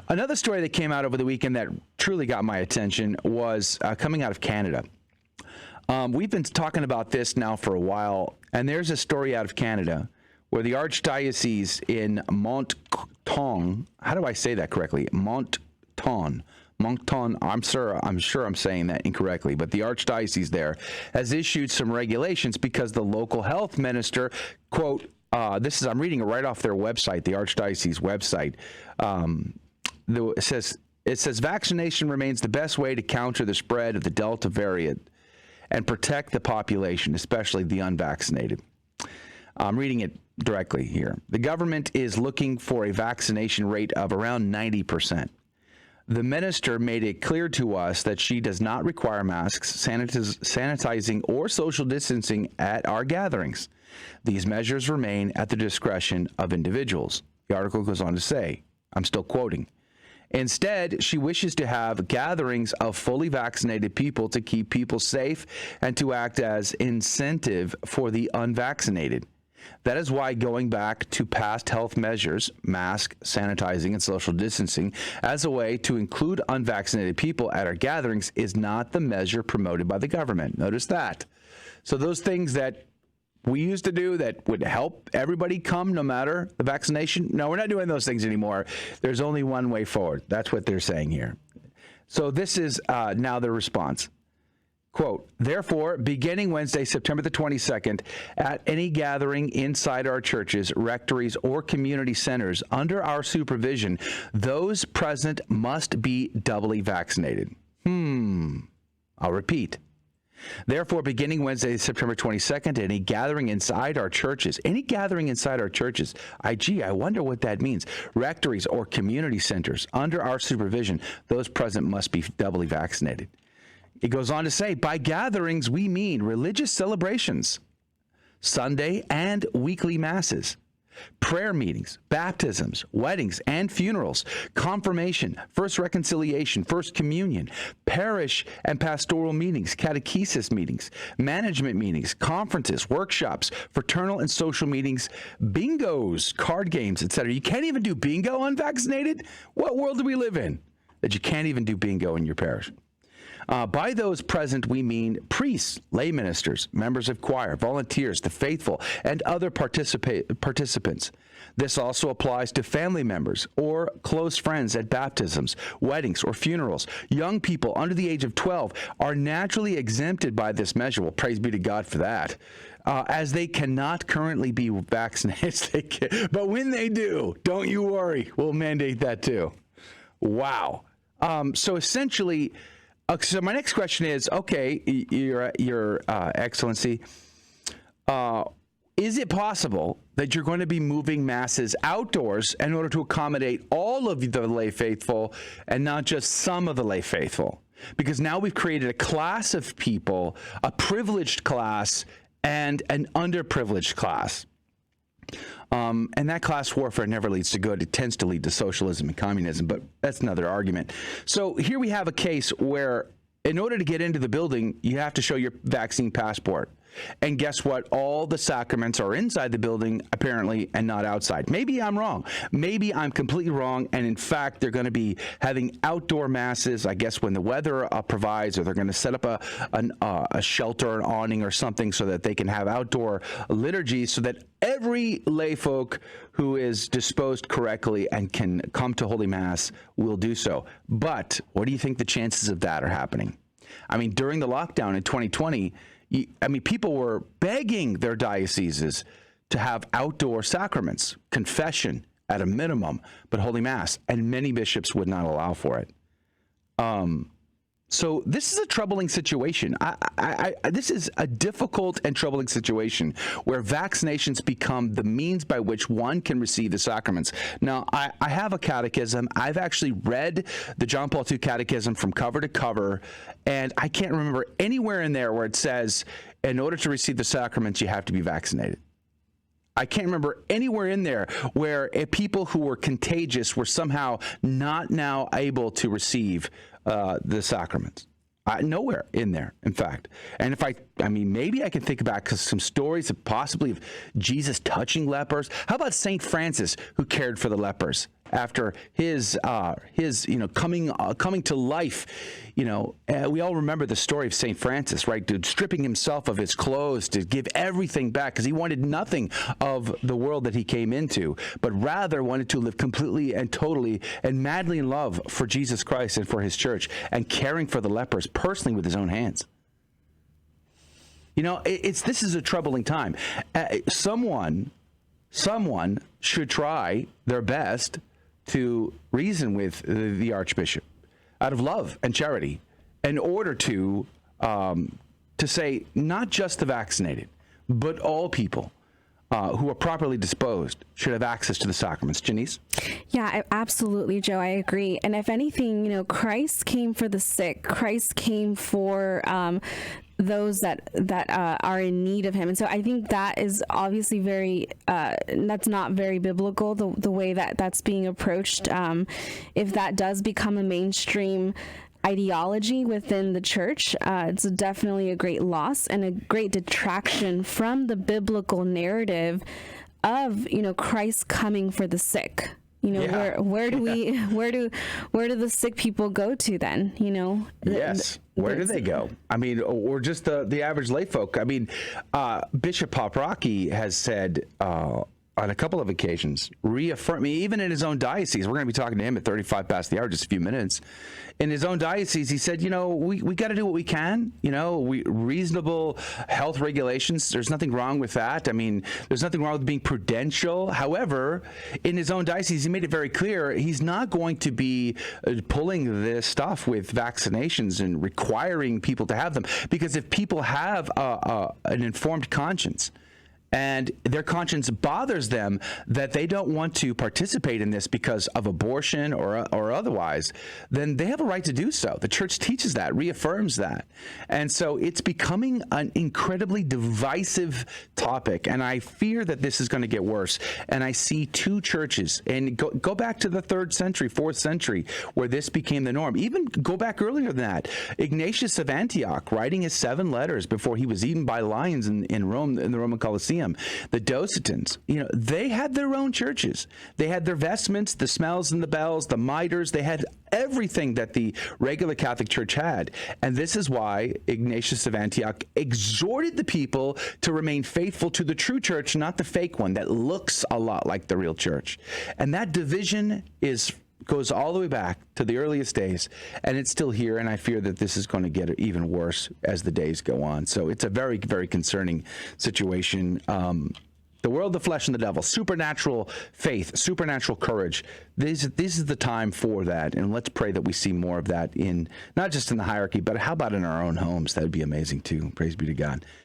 Another story that came out over the weekend that truly got my attention was coming out of Canada. We've been talking about this now for a while, and there's a story out of Canada where the Archdiocese in Moncton, how do I say that correctly? Moncton, I'm sure I'm saying that incorrectly, but the Archdiocese there has issued some regulations because the local health minister, quote, I'm reading it right off their website, the Archdiocese website. It says vaccination remains the best way to counter the spread of the Delta variant and protect the population, especially the unvaccinated. I'm reading it directly here. The government is looking for a vaccination rate of around 90%. The minister made it clear to us that she does not require masks, sanitizing, or social distancing at our gatherings. These measures remain at the discretion of individuals. The article goes on to say, I'm still quoting, instead, she wishes to have gatherings of fully vaccinated people to keep people safe and to act as incentive for the unvaccinated. That is why going back to past health measures, mask, sanitizing, and social distancing, as a way to include unvaccinated people at our gatherings is not the measure promoted by the government. Notice that. So those things that we used to do that would help everybody come no matter the vaccination, no, we're not doing those things anymore. There's only one way forward. That's what they're saying here. So this is now the response. Quote, therefore, beginning Wednesday, September the 22nd, at any gathering inside our churches, rectories, or community centers under our supervision, those present must be doubly vaccinated. I'll repeat. Therefore, beginning Wednesday, September 22nd, any gathering inside our churches, I wonder what that means. Rectories or community centers under our supervision, those present must be doubly vaccinated. It goes on to say, by gatherings, we mean religious celebrations, Sunday and weekly masses, prayer meetings, baptisms, weddings and funerals, confirmation, first reconciliation, first communion, parish and pastoral meetings, catechesis meetings, management meetings, conferences, workshops, fraternal and social meetings, bingos, card games, etc. You can't even do bingo unvaccinated? What world do we live in that you can't even do bingo in your parish? By those present, we mean priests, lay ministers, members of choir, volunteers, the faithful, and other participants. This also applies to family members or close friends at baptisms, weddings, or funerals. Young people under the age of 12 are naturally exempted by this measure. Well, praise be to God for that. As they cannot currently be vaccinated. But when they do, don't you worry. We'll mandate that too. Wow. So essentially... So my next question is, okay, Your Excellency, is it possible that you're going to be moving masses outdoors in order to accommodate all of the lay faithful and not just some of the lay faithful? Because now we've created a class of people, a privileged class and an underprivileged class. And that class warfare never leads to good. It tends to lead to socialism and communism, but that's another argument. So here we have a case where in order to get into the building, you have to show your vaccine passport. And guess what? All the sacraments are inside the building, apparently, and not outside. Maybe I'm wrong. Maybe I'm completely wrong. And in fact, they're going to be having outdoor masses, I guess, when the weather provides, or they're going to set up a shelter, an awning or something so that they can have outdoor liturgies so that every lay folk who is disposed correctly and can come to Holy Mass will do so. But what do you think the chances of that are happening? I mean, during the lockdown in 2020, people were begging their dioceses to have outdoor sacraments, confession at a minimum, but Holy Mass, and many bishops would not allow for it. So this is a troubling situation. This is a difficult and troubling situation where vaccinations become the means by which one can receive the sacraments. Now, I have a catechism. I've actually read the John Paul II catechism from cover to cover, and I can't remember anywhere in there where it says, in order to receive the sacraments, you have to be vaccinated. I can't remember anywhere in there where people who were contagious were somehow not now able to receive the sacraments. Nowhere in there, in fact. And if maybe I can think about some stories of possibly of Jesus touching lepers. How about St. Francis, who cared for the lepers? after his coming to life. We all remember the story of St. Francis, right? Dude, stripping himself of his clothes to give everything back because he wanted nothing of the world that he came into, but rather wanted to live completely and totally and madly in love for Jesus Christ and for his church, and caring for the lepers personally with his own hands. This is a troubling time. Someone should try their best to reason with the Archbishop out of love and charity, in order to say not just the vaccinated, but all people who are properly disposed should have access to the sacraments. Janice? Yeah, absolutely, Joe. I agree. And if anything, Christ came for the sick. Christ came for those that are in need of him. And so I think that is obviously that's not very biblical, the way that's being approached. If that does become a mainstream ideology within the church, it's definitely a great loss and a great detraction from the biblical narrative of, Christ coming for the sick. Where do the sick people go to then? Yes. Where do they go? I mean, or just the average lay folk. I mean, Bishop Poprocki has said on a couple of occasions, reaffirming, even in his own diocese, we're going to be talking to him at 35 past the hour, just a few minutes. In his own diocese, he said, we got to do what we can, reasonable health regulations. There's nothing wrong with that. I mean, there's nothing wrong with being prudential. However, in his own diocese, he made it very clear he's not going to be pulling this stuff with vaccinations and requiring people to have them. Because if people have an informed conscience, and their conscience bothers them that they don't want to participate in this because of abortion or otherwise, then they have a right to do so. The church teaches that, reaffirms that. And so it's becoming an incredibly divisive topic, and I fear that this is going to get worse. And I see two churches, and go back to the 3rd century, 4th century, where this became the norm. Even go back earlier than that. Ignatius of Antioch, writing his 7 letters before he was eaten by lions in Rome, in the Roman Colosseum. The Docetans, they had their own churches. They had their vestments, the smells and the bells, the mitres. They had everything that the regular Catholic Church had. And this is why Ignatius of Antioch exhorted the people to remain faithful to the true church, not the fake one that looks a lot like the real church. And that division goes all the way back to the earliest days, and it's still here, and I fear that this is going to get even worse as the days go on. So it's a very, very concerning situation. The world, the flesh, and the devil, supernatural faith, supernatural courage. This is the time for that, and let's pray that we see more of that, in not just in the hierarchy, but how about in our own homes? That would be amazing too. Praise be to God.